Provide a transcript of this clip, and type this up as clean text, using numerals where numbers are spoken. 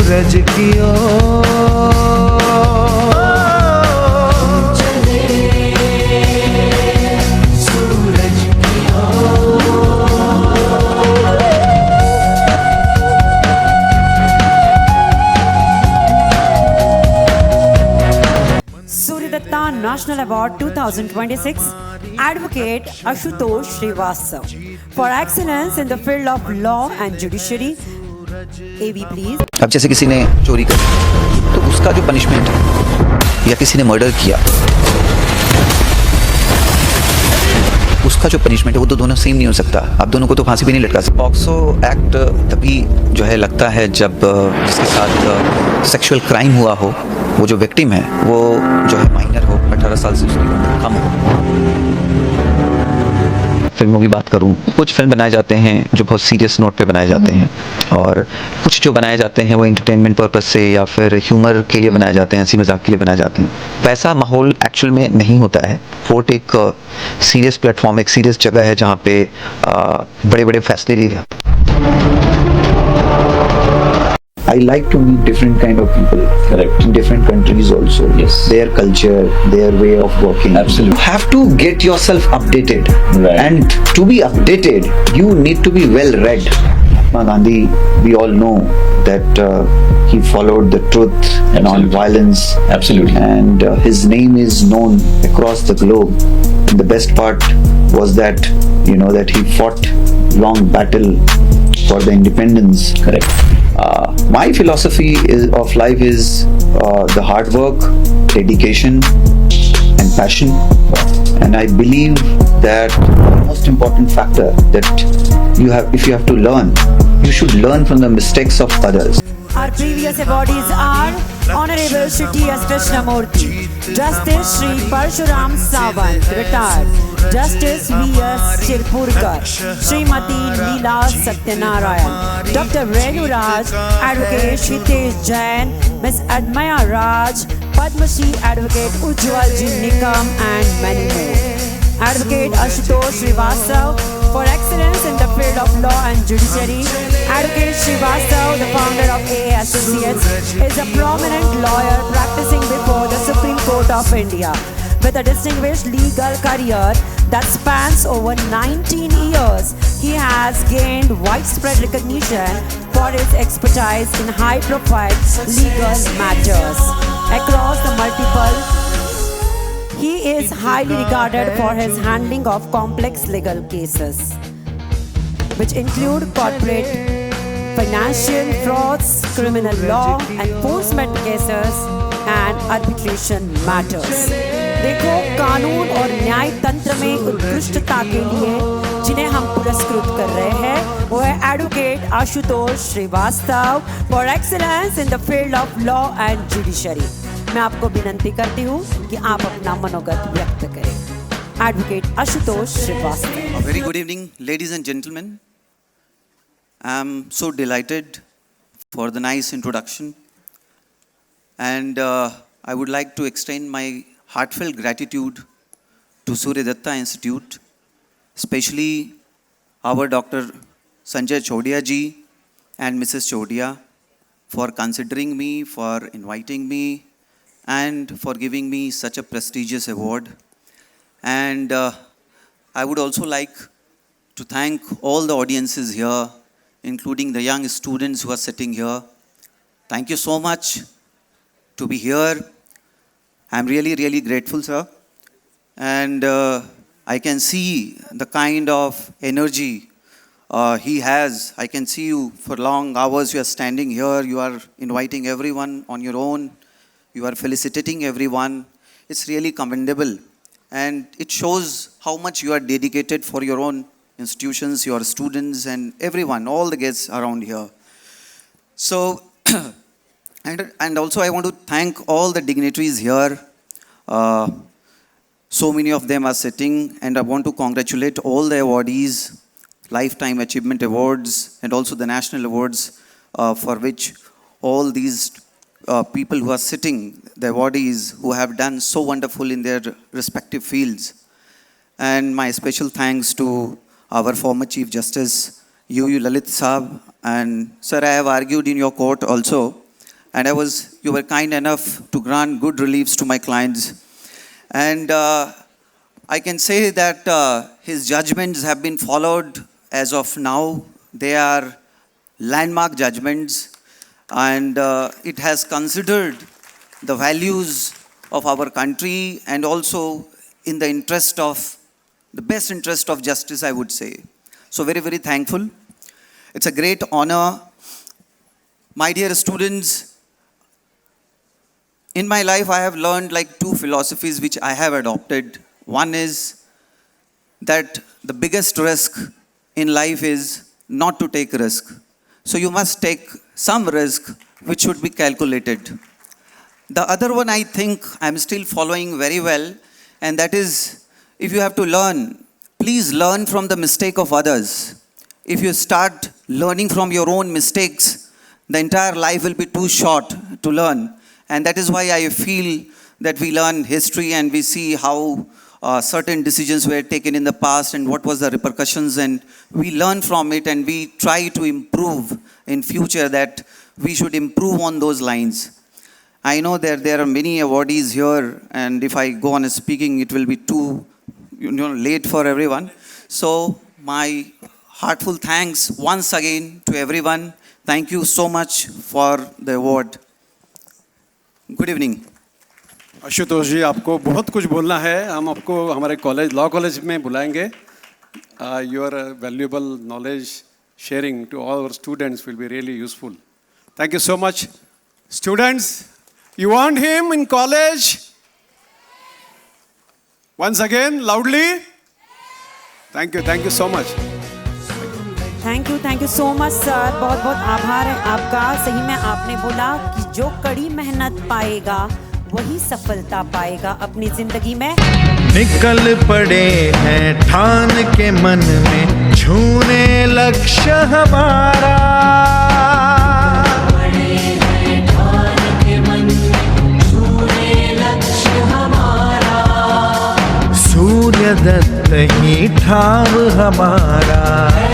सूरज की ओर Surya National Award 2026 Advocate Ashutosh Srivastav for excellence in the field of law and judiciary. AV please. अब जैसे किसी ने चोरी करी तो उसका जो पनिशमेंट है या किसी ने मर्डर किया उसका जो पनिशमेंट है वो तो दोनों सेम नहीं हो सकता. आप दोनों को तो फांसी भी नहीं लटका सकते. पॉक्सो एक्ट तभी जो है लगता है जब जिसके साथ सेक्सुअल क्राइम हुआ हो, वो जो विक्टिम है वो जो है माइनर हो, 18 साल से उसकी उम्र कम हो. फिल्मों की बात करूं, कुछ फिल्म बनाए जाते हैं जो बहुत सीरियस नोट पे बनाए जाते हैं और कुछ जो बनाए जाते हैं वो एंटरटेनमेंट पर्पस से या फिर ह्यूमर के लिए बनाए जाते हैं, हंसी मजाक के लिए बनाए जाते हैं. वैसा माहौल एक्चुअल में नहीं होता है. कोर्ट एक सीरियस प्लेटफॉर्म, एक सीरियस जगह है जहाँ पे बड़े बड़े फैसले लिए जाते हैं. I like to meet different kind of people. Correct. In different countries also. Yes. Their culture, their way of working. Absolutely. You have to get yourself updated. Right. And to be updated, you need to be well read. Mahatma Gandhi, we all know that he followed the truth, non-violence. Absolutely. And his name is known across the globe. And the best part was that, that he fought long battle for the independence. Correct. My philosophy of life is the hard work, dedication, and passion. And I believe that the most important factor that if you have to learn, you should learn from the mistakes of others. Our previous awardees are Honorable Shri T.S. Krishnamurthy, Justice Shri Parshuram Sawant, retired, Justice V.S. Chirpurkar, Srimati Leela Satyanarayan, Dr. Renu Raj, Advocate Shri Tej Jain, Ms. Admaya Raj, Padma Shri Advocate Ujjwal Ji Nikam, and many more. Advocate Ashutosh Srivastav for excellence in the field of law and judiciary. Advocate Srivastav, the founder of AA Associates, is a prominent lawyer practicing before the Supreme Court of India. With a distinguished legal career that spans over 19 years, he has gained widespread recognition for his expertise in high-profile legal matters across the multiple. He is highly regarded for his handling of complex legal cases, which include corporate, financial frauds, criminal law, enforcement cases, and arbitration matters. देखो, कानून और न्याय तंत्र में उत्कृष्टता के लिए जिन्हें हम पुरस्कृत कर रहे हैं वो है advocate Ashutosh Shrivastava for excellence in the field of law and judiciary. मैं आपको विनंती करती हूँ कि आप अपना मनोगत व्यक्त करें. Advocate Ashutosh Shrivastava. A very good evening, ladies and gentlemen. I am so delighted for the nice introduction, and I would like to extend my heartfelt gratitude to Surya Datta Institute, especially our Dr. Sanjay Chodia ji and Mrs. Chodia for considering me, for inviting me, and for giving me such a prestigious award. And I would also like to thank all the audiences here, including the young students who are sitting here. Thank you so much to be here. I'm really, really grateful, sir. And I can see the kind of energy he has. I can see you for long hours. You are standing here. You are inviting everyone on your own. You are felicitating everyone. It's really commendable. And it shows how much you are dedicated for your own institutions, your students, and everyone, all the guests around here. So, and also I want to thank all the dignitaries here. So many of them are sitting, and I want to congratulate all the awardees, Lifetime Achievement Awards, and also the national awards for which all these people who are sitting, the awardees who have done so wonderful in their respective fields. And my special thanks to our former Chief Justice, U. Lalit Saab. And sir, I have argued in your court also, and you were kind enough to grant good reliefs to my clients. And I can say that his judgments have been followed as of now. They are landmark judgments, and it has considered the values of our country and also in the best interest of justice, I would say. So very, very thankful. It's a great honor. My dear students, in my life I have learned like two philosophies which I have adopted. One is that the biggest risk in life is not to take risk. So you must take some risk which should be calculated. The other one I think I'm still following very well, and that is, if you have to learn, please learn from the mistake of others. If you start learning from your own mistakes, the entire life will be too short to learn. And that is why I feel that we learn history and we see how certain decisions were taken in the past and what was the repercussions, and we learn from it and we try to improve in future, that we should improve on those lines. I know that there are many awardees here, and if I go on speaking, it will be too late for everyone. So my heartful thanks once again to everyone. Thank you so much for the award. Good evening. Ashutosh ji, आपको बहुत कुछ बोलना है. हम आपको हमारे college, law college में बुलाएंगे. Your valuable knowledge sharing to all our students will be really useful. Thank you so much. Students, you want him in college? Once again, loudly. Thank you so much. Thank you so much sir. बहुत बहुत आभार है आपका. सही में आपने बोला कि जो कड़ी मेहनत पाएगा वही सफलता पाएगा अपनी जिंदगी में. निकल पड़े हैं ठान के मन में, छूने लक्ष्य हमारा. सूर्य दत्त ही ठाव हमारा.